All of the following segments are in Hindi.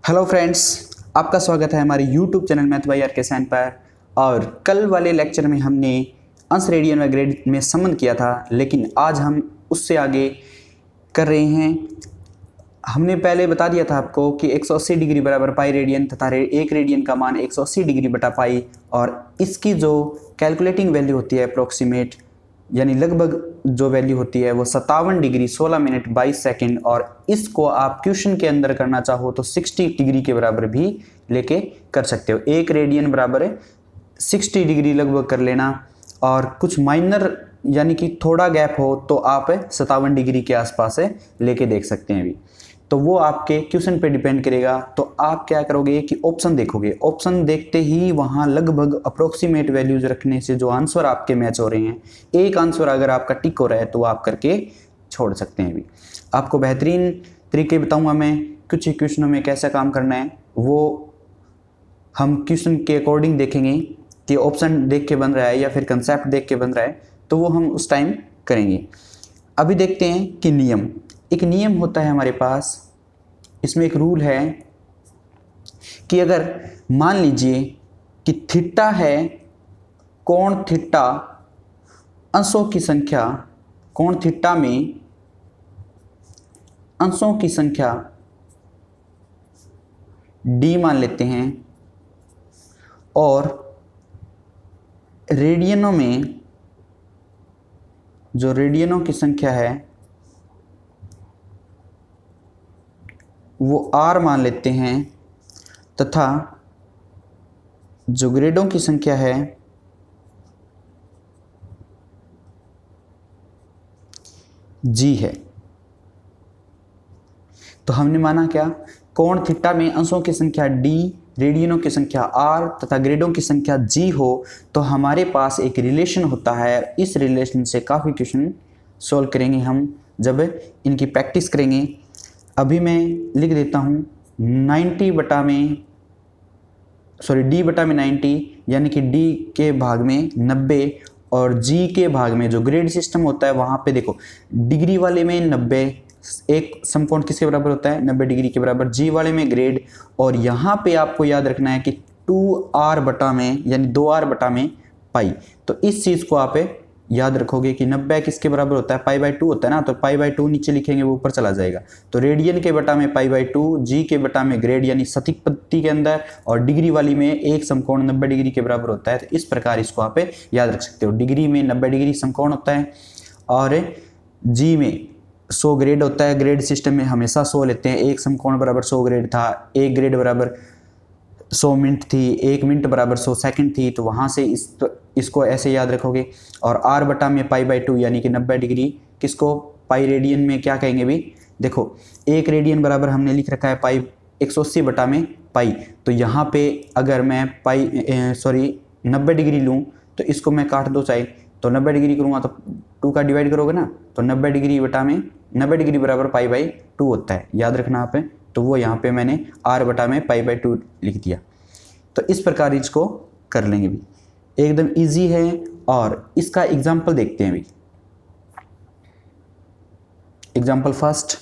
हेलो फ्रेंड्स, आपका स्वागत है हमारे YouTube channel math by R K sine पर। और कल वाले लेक्चर में हमने अंश रेडियन व ग्रेड में संबंध किया था, लेकिन आज हम उससे आगे कर रहे हैं। हमने पहले बता दिया था आपको कि 180 डिग्री बराबर पाई रेडियन तथा एक रेडियन का मान 180 डिग्री बटा पाई, और इसकी जो कैलकुलेटिंग वैल्यू होती है अप्रोक्सीमेट यानी लगभग जो वैल्यू होती है वो 57 डिग्री 16 मिनट 22 सेकंड। और इसको आप क्वेश्चन के अंदर करना चाहो तो 60 डिग्री के बराबर भी लेके कर सकते हो। एक रेडियन बराबर है 60 डिग्री लगभग कर लेना, और कुछ माइनर यानी कि थोड़ा गैप हो तो आप 57 डिग्री के आसपास लेके देख सकते हैं अभी। तो वो आपके क्वेश्चन पे डिपेंड करेगा। तो आप क्या करोगे कि ऑप्शन देखोगे, ऑप्शन देखते ही वहाँ लगभग अप्रोक्सीमेट वैल्यूज रखने से जो आंसर आपके मैच हो रहे हैं, एक आंसर अगर आपका टिक हो रहा है तो आप करके छोड़ सकते हैं। अभी आपको बेहतरीन तरीके बताऊंगा मैं कुछ क्वेश्चनों में कैसा काम करना है, वो हम क्वेश्चन के अकॉर्डिंग देखेंगे कि ऑप्शन देख के बन रहा है या फिर कंसेप्ट देख के बन रहा है, तो वो हम उस टाइम करेंगे। अभी देखते हैं कि नियम, एक नियम होता है हमारे पास। इसमें एक रूल है कि अगर मान लीजिए कि थीटा है, कोण थीटा अंशों की संख्या, कोण थीटा में अंशों की संख्या d मान लेते हैं, और रेडियनों में जो रेडियनों की संख्या है वो r मान लेते हैं, तथा जो ग्रेडों की संख्या है g है। तो हमने माना क्या, कोण थीटा में अंशों की संख्या d, रेडियनों की संख्या r तथा ग्रेडों की संख्या g हो तो हमारे पास एक रिलेशन होता है। इस रिलेशन से काफ़ी क्वेश्चन सॉल्व करेंगे हम जब इनकी प्रैक्टिस करेंगे। अभी मैं लिख देता हूँ 90 बटा में d बटा में 90, यानी कि d के भाग में 90 और g के भाग में जो ग्रेड सिस्टम होता है वहाँ पे देखो डिग्री वाले में 90, एक समकोण किसके बराबर होता है 90 डिग्री के बराबर, g वाले में ग्रेड। और यहाँ पे आपको याद रखना है कि 2r बटा में यानी 2r बटा में पाई। तो इस चीज़ को आप याद रखोगे कि 90 किसके बराबर होता है, पाई बाई 2 होता है ना, तो पाई बाई 2 नीचे लिखेंगे वो ऊपर चला जाएगा। तो रेडियन के बटा में पाई बाई 2, जी के बटा में ग्रेड यानी सटीक पद्धति के अंदर, और डिग्री वाली में एक समकोण 90 डिग्री के बराबर होता है। तो इस प्रकार इसको आप याद रख सकते हो। डिग्री में 90 डिग्री समकोण होता है, और जी में 100 ग्रेड होता है। ग्रेड सिस्टम में हमेशा 100 लेते हैं, एक समकोण बराबर 100 ग्रेड था, एक ग्रेड बराबर 100 मिनट थी, एक मिनट बराबर 100 सेकंड थी। तो वहाँ से इसको ऐसे याद रखोगे। और r बटा में पाई बाई 2 यानी कि 90 डिग्री, किसको पाई रेडियन में क्या कहेंगे भी, देखो एक रेडियन बराबर हमने लिख रखा है पाई 180 बटा में पाई। तो यहाँ पे अगर मैं 90 डिग्री लूँ तो इसको मैं काट दो चाहे, तो 90 डिग्री करूँगा तो 2 का डिवाइड करोगे ना, तो 90 डिग्री बटा में 90 डिग्री बराबर पाई बाई 2 होता है, याद रखना आप। तो वो यहाँ पे मैंने r बटा में पाई बाई 2 लिख दिया। तो इस प्रकार इसको कर लेंगे भी, एकदम इजी है। और इसका एग्जाम्पल देखते हैं भी। एग्जाम्पल फर्स्ट,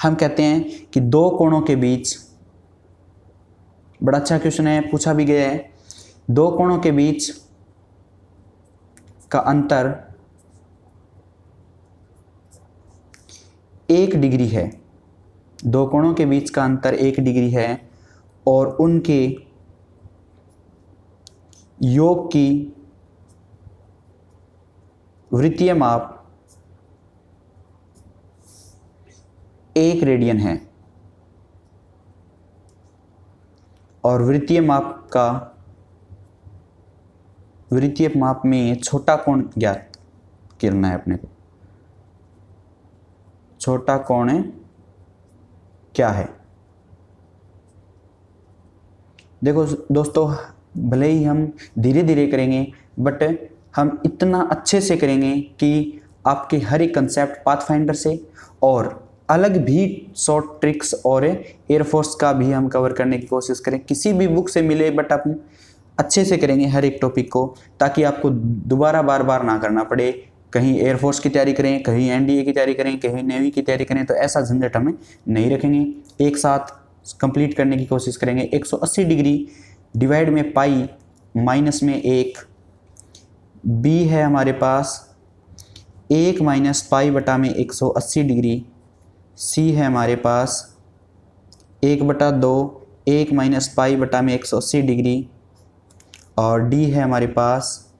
हम कहते हैं कि दो कोणों के बीच, बड़ा अच्छा क्वेश्चन है, पूछा भी गया है, दो कोणों के बीच का अंतर 1 डिग्री है। दो कोणों के बीच का अंतर 1 डिग्री है, और उनके योग की वृत्तीय माप 1 रेडियन है, और वृत्तीय माप में छोटा कोण ज्ञात करना है अपने को। छोटा कोण क्या है, देखो दोस्तों, भले ही हम धीरे धीरे करेंगे बट हम इतना अच्छे से करेंगे कि आपके हर एक कंसेप्ट पाथफाइंडर से और अलग भी शॉर्ट ट्रिक्स और एयरफोर्स का भी हम कवर करने की कोशिश करें। किसी भी बुक से मिले बट हम अच्छे से करेंगे हर एक टॉपिक को, ताकि आपको दोबारा बार बार ना करना पड़े। कहीं एयरफोर्स की तैयारी करें, कहीं एनडीए की तैयारी करें, कहीं नेवी की तैयारी करें, तो ऐसा झंझट हमें नहीं रखेंगे। एक साथ कंप्लीट करने की कोशिश करेंगे। 180 डिग्री डिवाइड में पाई माइनस में 1, बी है हमारे पास 1 माइनस पाई बटा में 180 डिग्री, सी है हमारे पास 1/2 1 माइनस पाई बटा में 180 डिग्री, और डी है हमारे पास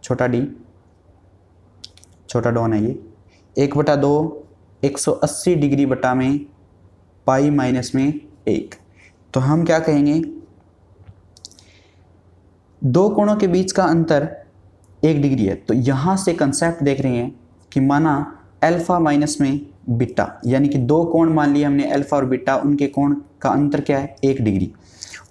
छोटा डी, छोटा डॉन है ये 1/2 180 डिग्री बटा में पाई माइनस में 1। तो हम क्या कहेंगे, दो कोणों के बीच का अंतर 1 डिग्री है। तो यहाँ से कंसेप्ट देख रहे हैं कि माना अल्फा माइनस में बीटा, यानी कि दो कोण मान लिए हमने अल्फा और बीटा, उनके कोण का अंतर क्या है 1 डिग्री।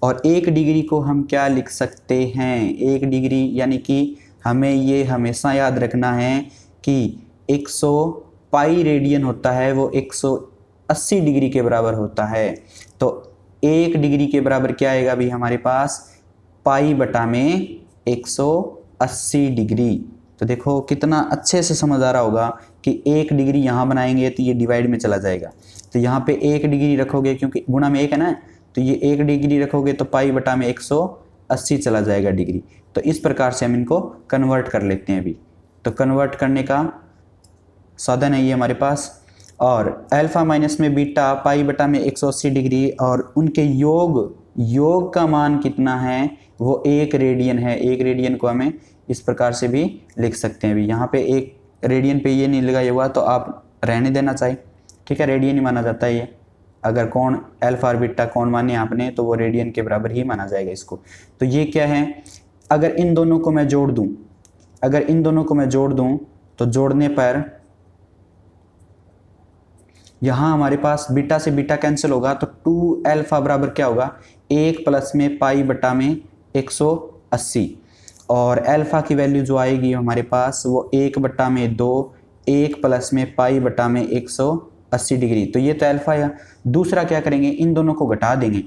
और 1 डिग्री को हम क्या लिख सकते हैं, 1 डिग्री यानी कि हमें ये हमेशा याद रखना है कि 100 पाई रेडियन होता है वो 180 डिग्री के बराबर होता है। तो 1 डिग्री के बराबर क्या आएगा अभी हमारे पास, पाई बटा में 180 डिग्री। तो देखो कितना अच्छे से समझ आ रहा होगा कि 1 डिग्री यहाँ बनाएंगे तो ये डिवाइड में चला जाएगा, तो यहाँ पे 1 डिग्री रखोगे क्योंकि गुणा में 1 है ना, तो ये 1 डिग्री रखोगे तो पाई बटा में 180 चला जाएगा डिग्री। तो इस प्रकार से हम इनको कन्वर्ट कर लेते हैं अभी। तो कन्वर्ट करने का साधन है ये हमारे पास। और अल्फा माइनस में बीटा पाई बटा में 180 डिग्री, और उनके योग का मान कितना है, वो 1 रेडियन है। 1 रेडियन को हमें इस प्रकार से भी लिख सकते हैं। अभी यहाँ पे 1 रेडियन पे ये नहीं लगाया हुआ तो आप रहने देना चाहिए, ठीक है, रेडियन ही माना जाता है ये। अगर कोण अल्फा और बीटा कोण माने आपने तो वो रेडियन के बराबर ही माना जाएगा इसको। तो ये क्या है, अगर इन दोनों को मैं जोड़ दूं, तो जोड़ने पर यहाँ हमारे पास बीटा से बीटा कैंसिल होगा, तो 2 अल्फा बराबर क्या होगा, 1 प्लस में पाई बटा में 180, और अल्फा की वैल्यू जो आएगी हमारे पास वो 1/2 1 प्लस में पाई बटा में 180 डिग्री। तो ये तो अल्फा है। दूसरा क्या करेंगे, इन दोनों को घटा देंगे।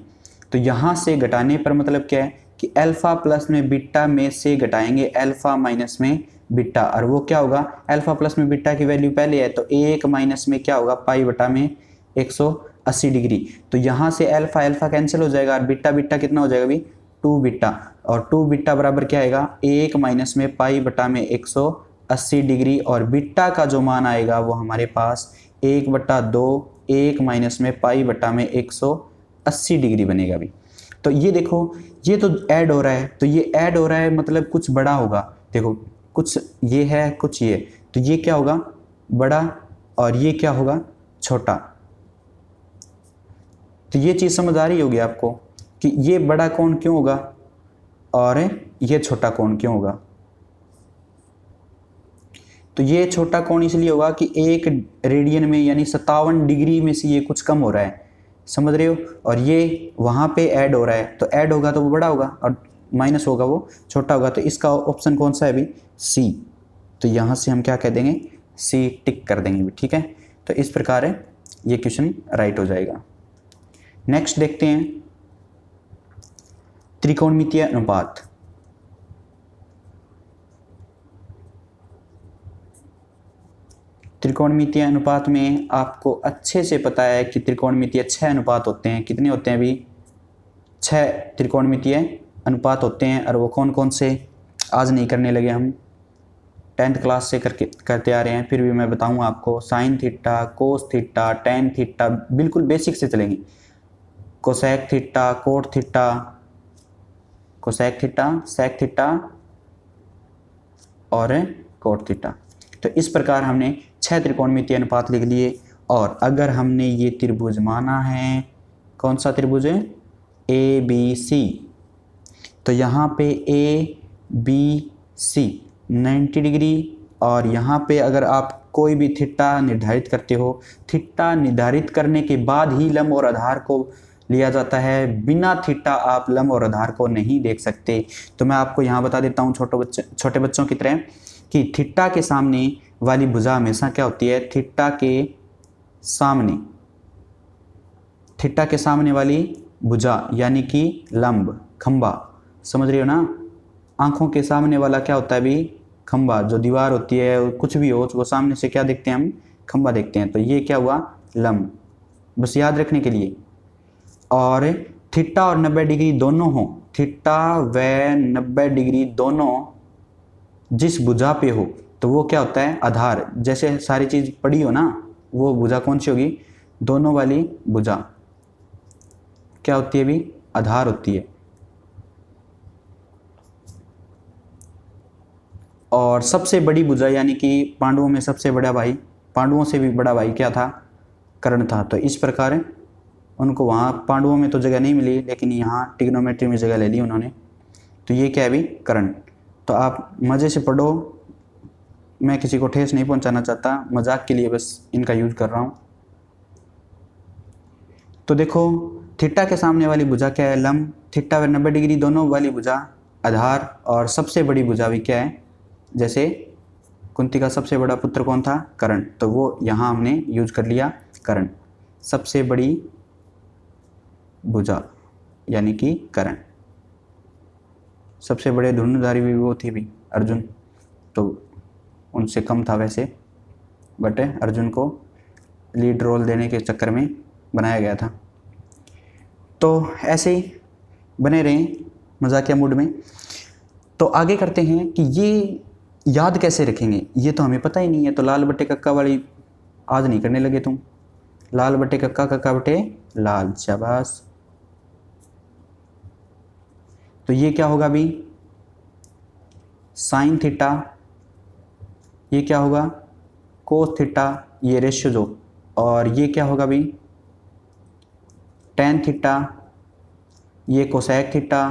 तो यहाँ से घटाने पर मतलब क्या है कि अल्फा प्लस में बीटा में से घटाएंगे अल्फा माइनस में बीटा, और वो क्या होगा, अल्फा प्लस में बीटा की वैल्यू पहले है तो 1 माइनस में क्या होगा, पाई बटा में 180 डिग्री। तो यहाँ से अल्फा कैंसिल हो जाएगा और बीटा कितना हो जाएगा अभी, 2 बीटा, और 2 बीटा बराबर क्या आएगा, 1 माइनस में पाई बटा में 180 डिग्री, और बीटा का जो मान आएगा वो हमारे पास 1/2 1 माइनस में पाई बटा में 180 डिग्री बनेगा अभी। तो ये देखो ये तो ऐड हो रहा है, तो ये ऐड हो रहा है मतलब कुछ बड़ा होगा। देखो कुछ ये है कुछ ये, तो ये क्या होगा बड़ा और ये क्या होगा छोटा। तो ये चीज़ समझ आ रही होगी आपको कि ये बड़ा कोण क्यों होगा और ये छोटा कोण क्यों होगा। तो ये छोटा कोण इसलिए होगा कि 1 रेडियन में यानी 57 डिग्री में से ये कुछ कम हो रहा है, समझ रहे हो, और ये वहाँ पे ऐड हो रहा है, तो ऐड होगा तो वो बड़ा होगा और माइनस होगा वो छोटा होगा। तो इसका ऑप्शन कौन सा है अभी, सी। तो यहाँ से हम क्या कह देंगे, सी टिक कर देंगे, ठीक है। तो इस प्रकार ये क्वेश्चन राइट हो जाएगा। नेक्स्ट देखते हैं त्रिकोणमितीय अनुपात। त्रिकोणमितीय अनुपात में आपको अच्छे से पता है कि त्रिकोणमितीय 6 अनुपात होते हैं। कितने होते हैं अभी, 6 त्रिकोणमितीय अनुपात होते हैं। और वो कौन कौन से आज नहीं करने लगे, हम 10th क्लास से करते आ रहे हैं, फिर भी मैं बताऊंगा आपको। Sine theta, cos theta, tan theta, बिल्कुल बेसिक से चलेंगे। Cosec theta, cot theta, cosec theta, sec theta और कोट थीटा। तो इस प्रकार हमने 6 त्रिकोणमितीय अनुपात लिख लिए। और अगर हमने ये त्रिभुज माना है, कौन सा त्रिभुज है, ABC, तो यहाँ पे ABC 90 डिग्री, और यहाँ पे अगर आप कोई भी थीटा निर्धारित करते हो, थीटा निर्धारित करने के बाद ही लंब और आधार को लिया जाता है, बिना थीटा आप लंब और आधार को नहीं देख सकते। तो मैं आपको यहाँ बता देता हूँ छोटे बच्चों की तरह कि थीटा के सामने वाली भुजा हमेशा क्या होती है, थीटा के सामने वाली भुजा यानी कि लंब, खंबा, समझ रहे हो ना। आंखों के सामने वाला क्या होता है अभी, खंबा, जो दीवार होती है कुछ भी हो वो सामने से क्या देखते हैं हम, खंबा देखते हैं। तो ये क्या हुआ, लंब, बस याद रखने के लिए। और थीटा और 90 डिग्री दोनों हो, थीटा व 90 डिग्री दोनों जिस भुजा पे हो तो वो क्या होता है, आधार। जैसे सारी चीज़ पड़ी हो ना, वो भुजा कौन सी होगी, दोनों वाली भुजा क्या होती है भी, आधार होती है। और सबसे बड़ी भुजा यानी कि पांडवों में सबसे बड़ा भाई, पांडवों से भी बड़ा भाई क्या था, कर्ण था। तो इस प्रकार उनको वहाँ पांडवों में तो जगह नहीं मिली, लेकिन यहाँ ट्रिग्नोमेट्री में जगह ले ली उन्होंने। तो ये क्या है भी, कर्ण। तो आप मज़े से पढ़ो, मैं किसी को ठेस नहीं पहुँचाना चाहता, मजाक के लिए बस इनका यूज कर रहा हूँ। तो देखो थीटा के सामने वाली भुजा क्या है, लंब। थीटा व 90 डिग्री दोनों वाली भुजा आधार। और सबसे बड़ी भुजा भी क्या है, जैसे कुंती का सबसे बड़ा पुत्र कौन था, कर्ण, तो वो यहाँ हमने यूज कर लिया कर्ण। सबसे बड़ी भुजा यानी कि कर्ण। सबसे बड़े धनुर्धारी भी वो थे भी, अर्जुन, तो उनसे कम था वैसे, बट अर्जुन को लीड रोल देने के चक्कर में बनाया गया था। तो ऐसे ही बने रहें मजाकिया मूड में। तो आगे करते हैं कि ये याद कैसे रखेंगे, ये तो हमें पता ही नहीं है। तो लाल बटे कक्का वाली आज नहीं करने लगे तुम, लाल बटे कक्का, कक्का बटे लाल, शाबाश। तो ये क्या होगा भी, साइन थीटा, ये क्या होगा कोस थीटा, ये रेशियो जो, और ये क्या होगा भी टेन थीटा, ये कोसेक थीटा,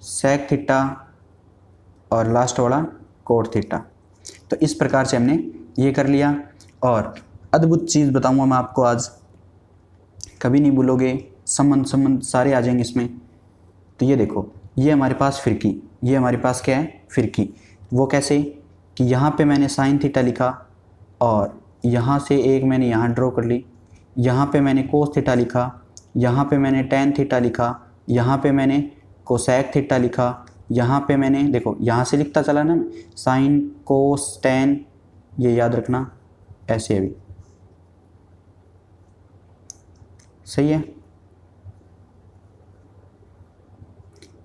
सेक थीटा, और लास्ट वाला कोट थीटा। तो इस प्रकार से हमने ये कर लिया। और अद्भुत चीज़ बताऊंगा मैं आपको आज, कभी नहीं भूलोगे, संबंध सारे आ जाएंगे इसमें। तो ये देखो, ये हमारे पास फिरकी, ये हमारे पास क्या है, फिरकी। वो कैसे कि यहाँ पे मैंने साइन थीटा लिखा, और यहाँ से एक मैंने यहाँ ड्रॉ कर ली, यहाँ पे मैंने कोस थीटा लिखा, यहाँ पे मैंने टेन थीटा लिखा, यहाँ पे मैंने कोसेक थीटा लिखा, यहाँ पे मैंने देखो यहाँ से लिखता चला ना, साइन कोस टेन, ये याद रखना ऐसे अभी, सही है।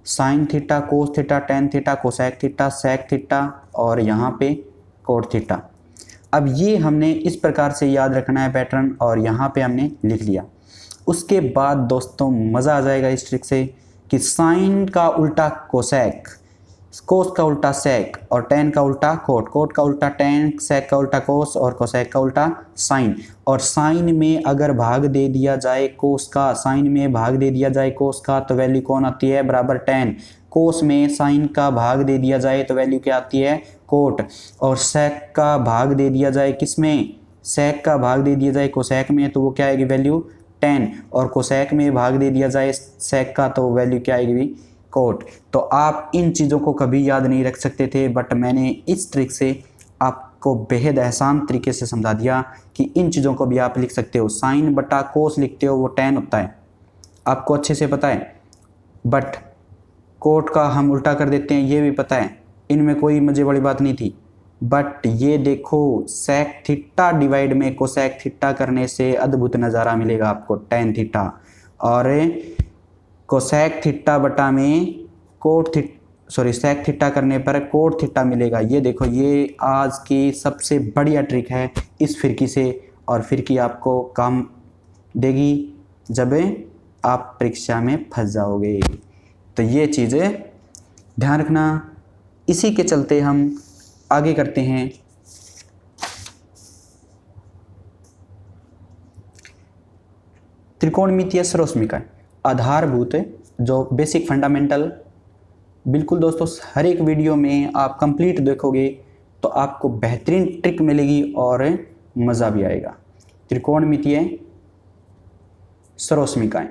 Sine theta, cos theta, tan theta, cosec theta, sec theta, और यहाँ पे कोट थीटा। अब ये हमने इस प्रकार से याद रखना है पैटर्न, और यहाँ पे हमने लिख लिया। उसके बाद दोस्तों मज़ा आ जाएगा इस ट्रिक से कि साइन का उल्टा कोसेक, कोस का उल्टा सेक, और टेन का उल्टा कोट, कोट का उल्टा टेन, सेक का उल्टा कोस, और कोसेक का उल्टा साइन। और साइन में अगर भाग दे दिया जाए कोस का, साइन में भाग दे दिया जाए कोस का, तो वैल्यू कौन आती है, बराबर टेन। कोस में साइन का भाग दे दिया जाए तो वैल्यू क्या आती है, कोट। और सेक का भाग दे दिया जाए किसमें, सेक का भाग दे दिया जाए कोसेक में, तो वो क्या आएगी, वैल्यू टेन। और कोसेक में भाग दे दिया जाए सेक का, तो वैल्यू क्या आएगी, कोट। तो आप इन चीज़ों को कभी याद नहीं रख सकते थे, बट मैंने इस ट्रिक से आपको बेहद आसान तरीके से समझा दिया कि इन चीज़ों को भी आप लिख सकते हो। साइन बटा कोस लिखते हो वो टेन होता है, आपको अच्छे से पता है, बट कोट का हम उल्टा कर देते हैं, ये भी पता है, इनमें कोई मजे वाली बात नहीं थी। बट ये देखो सेक थीटा डिवाइड में कोसेक थीटा करने से अद्भुत नज़ारा मिलेगा आपको, टेन थीटा, और कोसेक थीटा बटा में cot theta, sorry sec theta करने पर कोट थीटा मिलेगा। ये देखो, ये आज की सबसे बढ़िया ट्रिक है इस फिरकी से, और फिरकी आपको काम देगी जब आप परीक्षा में फंस जाओगे। तो ये चीज़ें ध्यान रखना। इसी के चलते हम आगे करते हैं त्रिकोणमितीय सरोस्मिका, आधारभूत जो बेसिक फंडामेंटल। बिल्कुल दोस्तों, हर एक वीडियो में आप कंप्लीट देखोगे तो आपको बेहतरीन ट्रिक मिलेगी और मज़ा भी आएगा। त्रिकोणमितीय सरोस्मिकाएं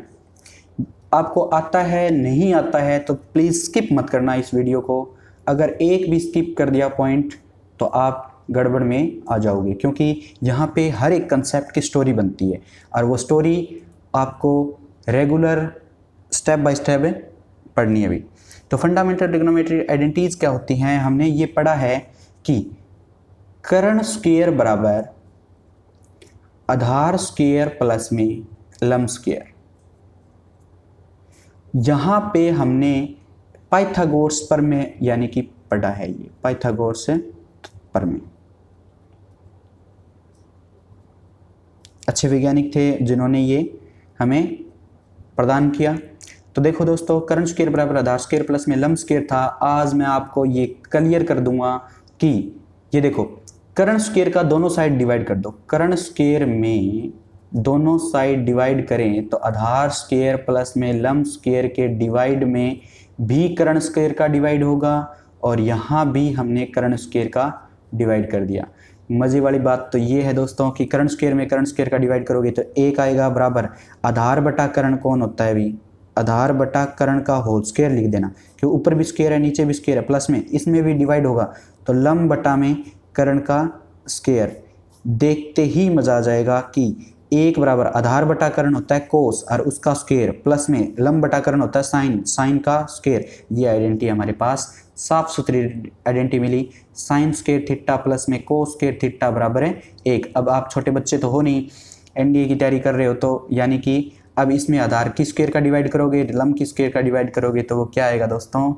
आपको आता है नहीं आता है तो प्लीज़ स्किप मत करना इस वीडियो को। अगर एक भी स्किप कर दिया पॉइंट तो आप गड़बड़ में आ जाओगे, क्योंकि यहाँ पे हर एक कंसेप्ट की स्टोरी बनती है, और वो स्टोरी आपको रेगुलर स्टेप बाय स्टेप पढ़नी है भी। तो फंडामेंटल ट्रिग्नोमेट्री आइडेंटिटीज क्या होती हैं, हमने ये पढ़ा है कि कर्ण स्क्वायर बराबर आधार स्क्वायर प्लस में लंब स्क्वायर। यहाँ पे हमने पाइथागोरस प्रमेय यानी कि पढ़ा है, ये पाइथागोरस प्रमेय। अच्छे वैज्ञानिक थे जिन्होंने ये हमें प्रदान किया। तो देखो दोस्तों, कर्ण स्क्वायर बराबर आधार स्क्वायर प्लस में लंब स्क्वायर था। आज मैं आपको ये क्लियर कर दूंगा कि ये देखो, कर्ण स्क्वायर का दोनों साइड डिवाइड कर दो। कर्ण स्क्वायर में दोनों साइड डिवाइड करें तो आधार स्क्वायर प्लस में लंब स्क्वायर के डिवाइड में भी कर्ण स्क्वायर का डिवाइड होगा, और यहाँ भी हमने कर्ण स्क्वायर का डिवाइड कर दिया। मजे वाली बात तो ये है दोस्तों कि कर्ण स्क्वायर में कर्ण स्क्वायर का डिवाइड करोगे तो एक आएगा बराबर आधार बटा कर्ण कौन होता है भी, आधार बटा कर्ण का होल स्क्वायर लिख देना, क्योंकि ऊपर भी स्क्वायर है नीचे भी स्क्वायर है, प्लस में इसमें भी डिवाइड होगा तो लंब बटा में कर्ण का स्क्वायर। देखते ही मजा आ जाएगा कि एक बराबर आधार बटा कर्ण होता है कोस और उसका स्क्वायर, प्लस में लंब बटा कर्ण होता है साइन, साइन का स्क्वायर। ये आइडेंटिटी हमारे पास साफ सुथरी आइडेंटिटी मिली। साइन स्क्वायर थीटा प्लस में कोस स्क्वायर थीटा बराबर है 1। अब आप छोटे बच्चे तो हो नहीं, एनडीए की तैयारी कर रहे हो, तो यानी कि अब इसमें आधार की स्क्वायर का डिवाइड करोगे, लंब की स्क्वायर का डिवाइड करोगे तो वो क्या आएगा दोस्तों,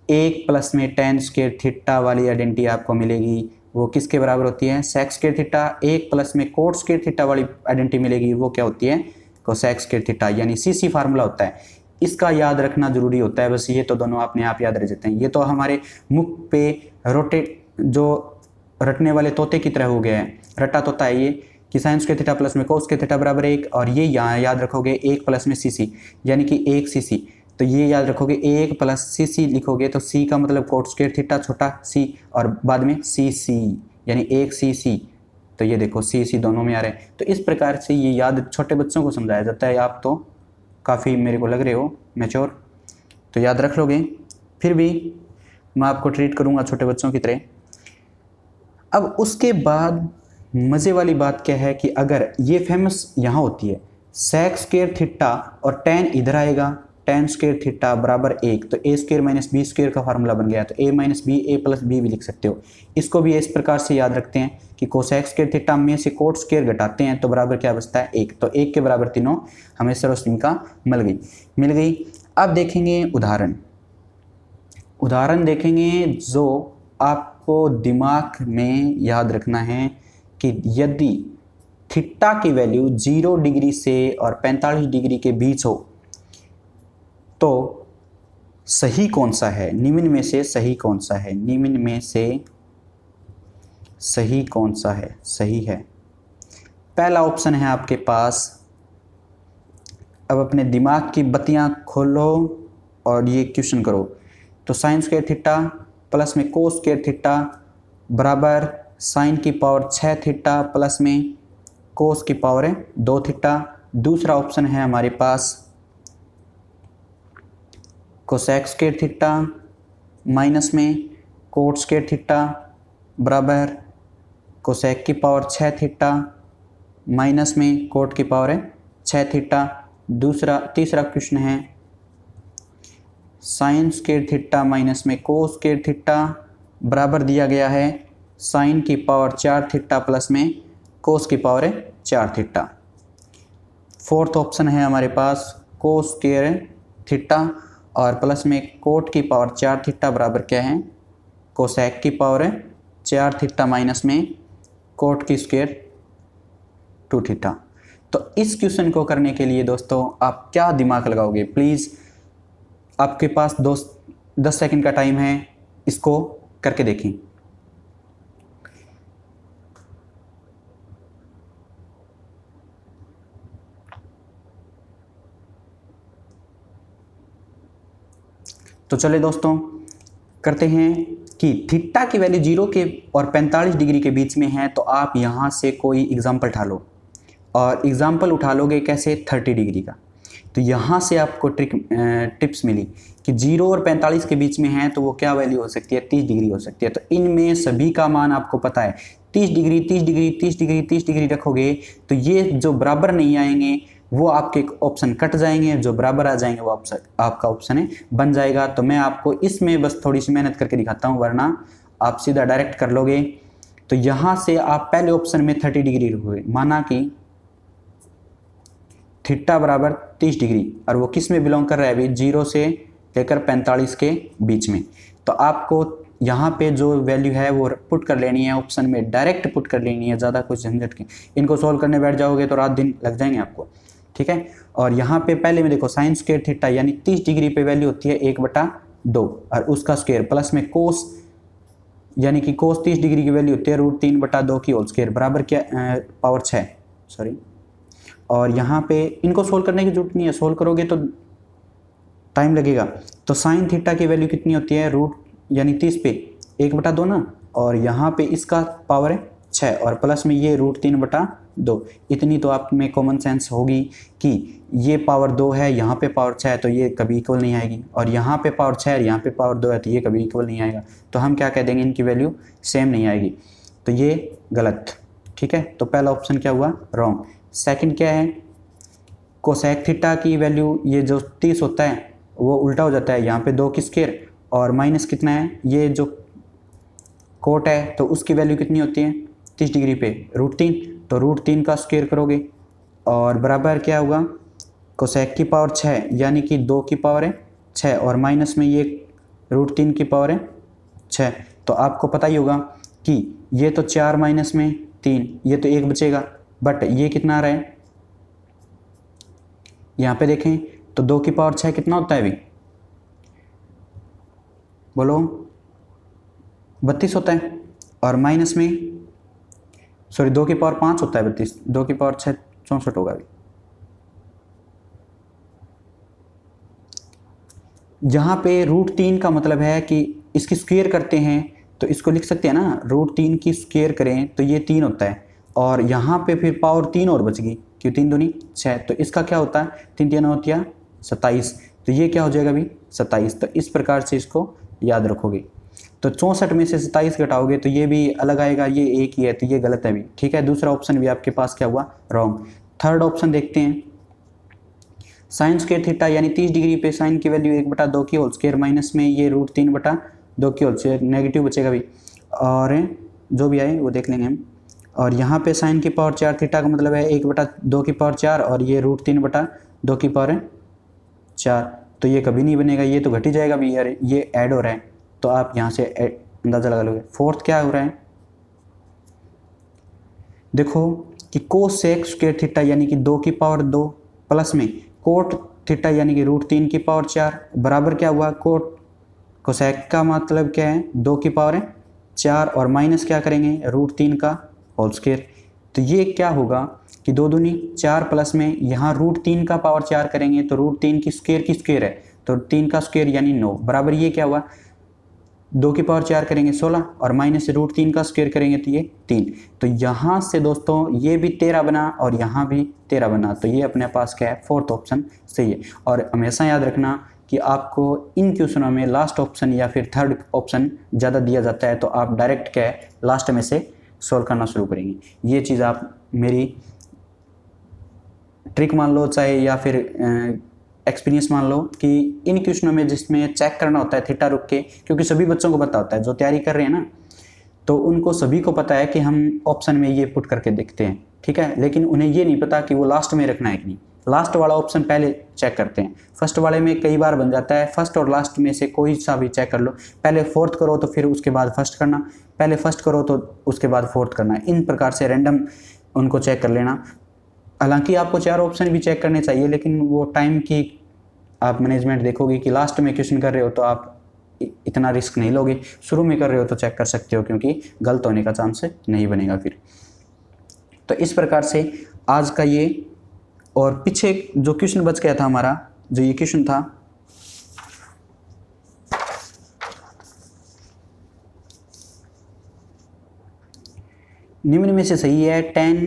1 प्लस में टेन स्क्वायर थीटा वाली आइडेंटिटी आपको मिलेगी। वो किसके बराबर होती है, सेक स्क्वायर थीटा। 1 प्लस में कोट स्क्वायर थीटा वाली आइडेंटिटी मिलेगी, वो क्या होती है, कोसेक स्क्वायर थीटा, यानी सीसी फार्मूला होता है। इसका याद रखना जरूरी होता है, बस ये तो दोनों अपने आप याद रह जाते हैं। ये तो हमारे मुख पे रोटेट जो रटने वाले तोते की तरह हो गया है, रटा तोता है ये कि साइन स्क्वायर थीटा प्लस में कोस स्क्वायर थीटा बराबर 1, और ये यहाँ याद रखोगे 1 प्लस में सीसी यानी कि 1 सीसी। तो ये याद रखोगे 1 प्लस सी लिखोगे तो सी का मतलब कोट स्क्वायर थीटा छोटा सी और बाद में सी यानी 1 सी। तो ये देखो सी दोनों में आ रहे हैं। तो इस प्रकार से ये याद छोटे बच्चों को समझाया जाता है। आप तो काफ़ी मेरे को लग रहे हो मैच्योर, तो याद रख लोगे। फिर भी मैं आपको ट्रीट करूँगा छोटे बच्चों की तरह। अब उसके बाद मज़े वाली बात क्या है कि अगर ये फेमस यहाँ होती है सेक स्क्वायर थीटा और टेन इधर आएगा, टेन स्क्वायर थीटा बराबर 1, तो ए स्क्वायर माइनस बी स्क्वायर का फार्मूला बन गया। तो ए माइनस बी ए प्लस बी भी लिख सकते हो। इसको भी इस प्रकार से याद रखते हैं कि कोसेक स्क्वायर थीटा में से कोट स्क्वायर घटाते हैं तो बराबर क्या बचता है 1। तो 1 के बराबर तीनों हमें सर्वसमीका मिल गई। अब देखेंगे उदाहरण देखेंगे जो आपको दिमाग में याद रखना है कि यदि थीटा की वैल्यू 0 डिग्री से और 45 डिग्री के बीच हो तो सही कौन सा है, निम्न में से सही कौन सा है, निम्न में से सही कौन सा है, सही है। पहला ऑप्शन है आपके पास। अब अपने दिमाग की बत्तियां खोलो और ये क्वेश्चन करो। तो साइन स्क्वायर थीटा प्लस में कोस स्क्वायर थीटा बराबर साइन की पावर 6 थीटा प्लस में कोस की पावर 2 थीटा। दूसरा ऑप्शन है हमारे पास कोसेक स्क्वायर थीटा माइनस में कोट स्क्वायर थीटा बराबर कोसेक की पावर 6 थीटा माइनस में कोट की पावर 6 थीटा। तीसरा क्वेश्चन है साइन स्क्वायर थीटा माइनस में कोस स्क्वायर थीटा बराबर दिया गया है साइन की पावर 4 थीटा प्लस में कोस की पावर 4 थीटा। फोर्थ ऑप्शन है हमारे पास कोस स्क्वायर थीटा और प्लस में कोट की पावर 4 थीटा बराबर क्या है कोसेक की पावर 4 थीटा माइनस में कोट की स्क्वायर 2 थीटा। तो इस क्वेश्चन को करने के लिए दोस्तों आप क्या दिमाग लगाओगे, प्लीज़ आपके पास 10 सेकंड का टाइम है, इसको करके देखें। तो चले दोस्तों करते हैं कि थीटा की वैल्यू 0 के और 45 डिग्री के बीच में है, तो आप यहाँ से कोई एग्जाम्पल उठा लो और एग्जाम्पल उठा लोगे कैसे 30 डिग्री का। तो यहाँ से आपको टिप्स मिली कि 0 और 45 के बीच में है तो वो क्या वैल्यू हो सकती है 30 डिग्री हो सकती है। तो इनमें सभी का मान आपको पता है 30 डिग्री 30 डिग्री 30 डिग्री 30 डिग्री रखोगे तो ये जो बराबर नहीं आएंगे वो आपके ऑप्शन कट जाएंगे, जो बराबर आ जाएंगे वो आपका ऑप्शन बन जाएगा। तो मैं आपको इसमें बस थोड़ी सी मेहनत करके दिखाता हूँ, वरना आप सीधा डायरेक्ट कर लोगे। तो यहाँ से आप पहले ऑप्शन में 30 डिग्री रखोगे, माना कि थीटा बराबर 30 डिग्री, और वो किस में बिलोंग कर रहा है अभी, 0 से लेकर 45 के बीच में। तो आपको यहाँ पे जो वैल्यू है वो पुट कर लेनी है ऑप्शन में, डायरेक्ट पुट कर लेनी है, ज़्यादा कुछ झंझट के। इनको सोल्व करने बैठ जाओगे तो रात दिन लग जाएंगे आपको, ठीक है। और यहाँ पे पहले में देखो साइन स्क्वायर थीटा यानी 30 डिग्री पे वैल्यू होती है 1/2, और उसका स्क्वायर प्लस में कोस यानी कि कोस 30 डिग्री की वैल्यू होती है √3/2 की होल स्क्वायर बराबर क्या पावर 6, सॉरी। और यहाँ पे इनको सोल्व करने की जरूरत नहीं है, सोल्व करोगे तो टाइम लगेगा। तो साइन थीटा की वैल्यू कितनी होती है, रूट यानी 30 पे 1/2 ना, और यहाँ पे इसका पावर है 6, और प्लस में ये √3/2। इतनी तो आप में कॉमन सेंस होगी कि ये पावर 2 है, यहाँ पे पावर 6 है, तो ये कभी इक्वल नहीं आएगी, और यहाँ पे पावर 6 है, यहाँ पे पावर 2 है, तो ये कभी इक्वल नहीं आएगा। तो हम क्या कह देंगे, इनकी वैल्यू सेम नहीं आएगी, तो ये गलत, ठीक है। तो पहला ऑप्शन क्या हुआ, रॉन्ग। सेकंड क्या है, कोसेक थीटा की वैल्यू ये जो 30 होता है वो उल्टा हो जाता है, यहाँ पे 2 की स्क्वायर और माइनस कितना है, ये जो कोट है तो उसकी वैल्यू कितनी होती है 30 डिग्री पे √3, तो √3 का स्क्वायर करोगे और बराबर क्या होगा, कोसेक की पावर 6 यानी कि 2 की पावर है 6, और माइनस में ये √3 की पावर है 6। तो आपको पता ही होगा कि ये तो 4 माइनस में 3, ये तो 1 बचेगा, बट ये कितना आ रहा है, यहाँ पे देखें तो 2 की पावर 6 कितना होता है अभी, बोलो 32 होता है, और माइनस में सॉरी 2 की पावर 5 होता है 32, 2 की पावर 6 64 होगा अभी। यहाँ पे √3 का मतलब है कि इसकी स्क्वायर करते हैं तो इसको लिख सकते हैं ना, √3 की स्क्वायर करें तो ये 3 होता है, और यहाँ पे फिर पावर 3 और बच गई, क्यों 3 दूनी 6, तो इसका क्या होता है 3 3 होती है 27, तो ये क्या हो जाएगा अभी 27। तो इस प्रकार से इसको याद रखोगे। तो 64 में से 27 घटाओगे तो ये भी अलग आएगा, ये एक ही है, तो ये गलत है भी, ठीक है। दूसरा ऑप्शन भी आपके पास क्या हुआ, रॉन्ग। थर्ड ऑप्शन देखते हैं, साइन स्क्वायर थीटा यानी 30 डिग्री पे साइन की वैल्यू 1/2 की होल स्क्वायर माइनस में ये √3/2 की होल स्क्वायर, नेगेटिव बचेगा भी, और जो भी आए वो देख लेंगे हम। और यहाँ पे साइन की पावर 4 थीटा का मतलब है 1/2 की पावर 4, और ये √3/2 की पावर 4, तो ये कभी नहीं बनेगा, ये तो घट ही जाएगा भी यार, ये ऐड हो रहा है, तो आप यहाँ से अंदाजा लगा लोगे। फोर्थ क्या हो रहा है, देखो कि कोसेक स्क्वायर थीटा यानी कि 2 की पावर 2 प्लस में कोट थीटा यानी कि √3 की पावर 4 बराबर क्या हुआ, कोट कोसेक का मतलब क्या है 2 की पावर 4, और माइनस क्या करेंगे √3 का होल स्क्वायर, तो ये क्या होगा कि 2 दूनी 4 प्लस में यहाँ √3 का पावर 4 करेंगे तो √3 की स्क्वायर है, तो 3 का स्क्वायर यानी 9 बराबर ये क्या हुआ, 2 की पावर 4 करेंगे 16, और माइनस से √3 का स्क्वायर करेंगे तो ये 3। तो यहाँ से दोस्तों ये भी 13 बना और यहाँ भी 13 बना, तो ये अपने पास क्या है, फोर्थ ऑप्शन सही है। और हमेशा याद रखना कि आपको इन क्वेश्चनों में लास्ट ऑप्शन या फिर थर्ड ऑप्शन ज़्यादा दिया जाता है, तो आप डायरेक्ट क्या है लास्ट में से सॉल्व करना शुरू करेंगे। ये चीज़ आप मेरी ट्रिक मान लो चाहे या फिर एक्सपीरियंस मान लो कि इन क्वेश्चनों में जिसमें चेक करना होता है थीटा रुक के, क्योंकि सभी बच्चों को पता होता है जो तैयारी कर रहे हैं ना, तो उनको सभी को पता है कि हम ऑप्शन में ये पुट करके देखते हैं, ठीक है, लेकिन उन्हें ये नहीं पता कि वो लास्ट में रखना है कि नहीं। लास्ट वाला ऑप्शन पहले चेक करते हैं, फर्स्ट वाले में कई बार बन जाता है, फर्स्ट और लास्ट में से कोई सा भी चेक कर लो, पहले फोर्थ करो तो फिर उसके बाद फर्स्ट करना, पहले फर्स्ट करो तो उसके बाद फोर्थ करना, इन प्रकार से रैंडम उनको चेक कर लेना। हालांकि आपको 4 ऑप्शन भी चेक करने चाहिए, लेकिन वो टाइम की आप मैनेजमेंट देखोगे कि लास्ट में क्वेश्चन कर रहे हो तो आप इतना रिस्क नहीं लोगे, शुरू में कर रहे हो तो चेक कर सकते हो, क्योंकि गलत होने का चांस नहीं बनेगा फिर। तो इस प्रकार से आज का ये और पीछे जो क्वेश्चन बच गया था हमारा, जो ये क्वेश्चन था निम्न में से सही है tan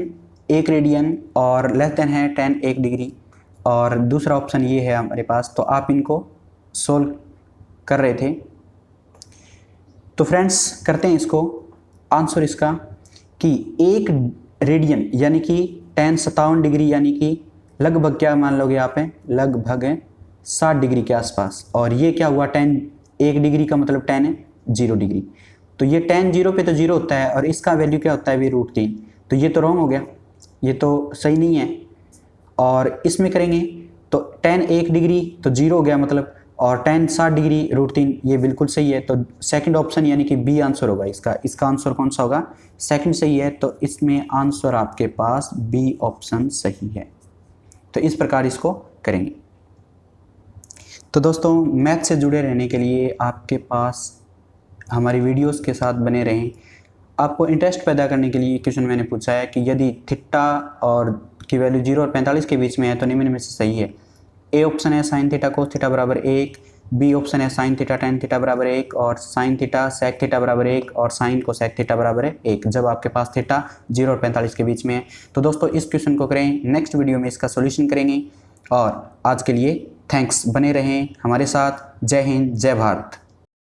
1 रेडियन और लेस देन है tan 1 डिग्री, और दूसरा ऑप्शन ये है हमारे पास, तो आप इनको सोल्व कर रहे थे। तो फ्रेंड्स करते हैं इसको आंसर इसका कि 1 रेडियन यानी कि tan 57 डिग्री यानी कि लगभग क्या मान लोगे आप हैं, लगभग 60 डिग्री के आसपास, और ये क्या हुआ tan 1 डिग्री का मतलब tan 0 डिग्री, तो ये tan 0 पे तो 0 होता है और इसका वैल्यू क्या होता है भी √3, तो ये तो रॉन्ग हो गया, ये तो सही नहीं है। और इसमें करेंगे तो tan 1 डिग्री तो 0 हो गया मतलब, और tan 60 डिग्री √3 ये बिल्कुल सही है। तो सेकंड ऑप्शन यानी कि बी आंसर होगा इसका आंसर कौन सा होगा, सेकंड सही है। तो इसमें आंसर आपके पास बी ऑप्शन सही है। तो इस प्रकार इसको करेंगे। तो दोस्तों मैथ से जुड़े रहने के लिए आपके पास हमारी वीडियोस के साथ बने रहें। आपको इंटरेस्ट पैदा करने के लिए क्वेश्चन मैंने पूछा है कि यदि थीटा और की वैल्यू 0 और 45 के बीच में है तो निम्न में से सही है। ए ऑप्शन है साइन थीटा कोस थीटा बराबर 1, बी ऑप्शन है साइन थीटा टेन थीटा बराबर 1, और साइन थीटा सेक थीटा बराबर 1, और साइन को सेक थीटा बराबर 1 जब आपके पास थीटा 0 और 45 के बीच में है। तो दोस्तों इस क्वेश्चन को करें, नेक्स्ट वीडियो में इसका सॉल्यूशन करेंगे। और आज के लिए थैंक्स, बने रहें हमारे साथ। जय हिंद, जय भारत।